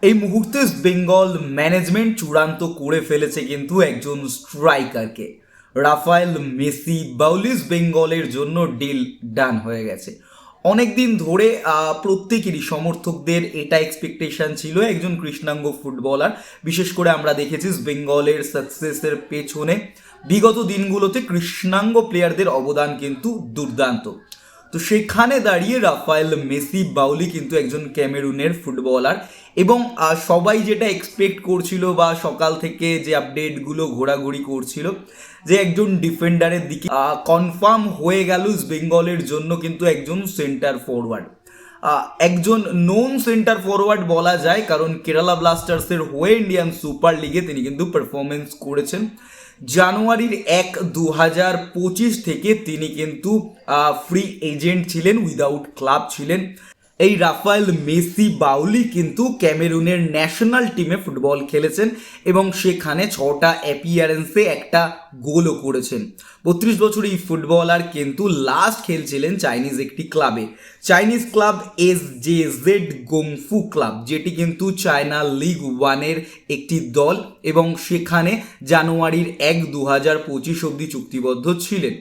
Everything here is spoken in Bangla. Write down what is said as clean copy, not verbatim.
এই মুহূর্তে বেঙ্গল ম্যানেজমেন্ট চূড়ান্ত করে ফেলেছে কিন্তু একজন স্ট্রাইকারকে। রাফায়েল মেসি বাউলিস বেঙ্গলের জন্য ডিল ডান হয়ে গেছে। অনেকদিন ধরে প্রত্যেকেরই সমর্থকদের এটা এক্সপেকটেশন ছিল একজন কৃষ্ণাঙ্গ ফুটবলার। বিশেষ করে আমরা দেখেছি বেঙ্গলের সাকসেসের পেছনে বিগত দিনগুলোতে কৃষ্ণাঙ্গ প্লেয়ারদের অবদান কিন্তু দুর্দান্ত। তো সেখানে দাঁড়িয়ে রাফায়েল মেসি বাউলি কিন্তু একজন ক্যামেরুনের ফুটবলার, এবং সবাই যেটা এক্সপেক্ট করছিল বা সকাল থেকে যে আপডেটগুলো ঘোরাঘুরি করছিল যে একজন ডিফেন্ডারের দিকে কনফার্ম হয়ে গেল বেঙ্গলের জন্য কিন্তু একজন সেন্টার ফরওয়ার্ড, একজন নন সেন্টার ফরওয়ার্ড বলা যায়, কারণ কেরালা ব্লাস্টার্সের হয়ে ইন্ডিয়ান সুপার লিগে তিনি কিন্তু পারফরমেন্স করেছেন। জানুয়ারির 1, 2025 থেকে তিনি কিন্তু ফ্রি এজেন্ট ছিলেন, উইদাউট ক্লাব ছিলেন। এই রাফায়েল মেসি বাউলি কিন্তু ক্যামেরুনের ন্যাশনাল টিমে ফুটবল খেলেছেন এবং সেখানে 6টা অ্যাপিয়ারেন্সে একটা গোলও করেছেন। 32 বছর এই ফুটবলার কিন্তু লাস্ট খেলছিলেন চাইনিজ একটি ক্লাবে, চাইনিজ ক্লাব SJZ গংফু ক্লাব, যেটি কিন্তু চায়না লিগ 1-এর একটি দল, এবং সেখানে জানুয়ারির 1, 2025 অবধি চুক্তিবদ্ধ ছিলেন।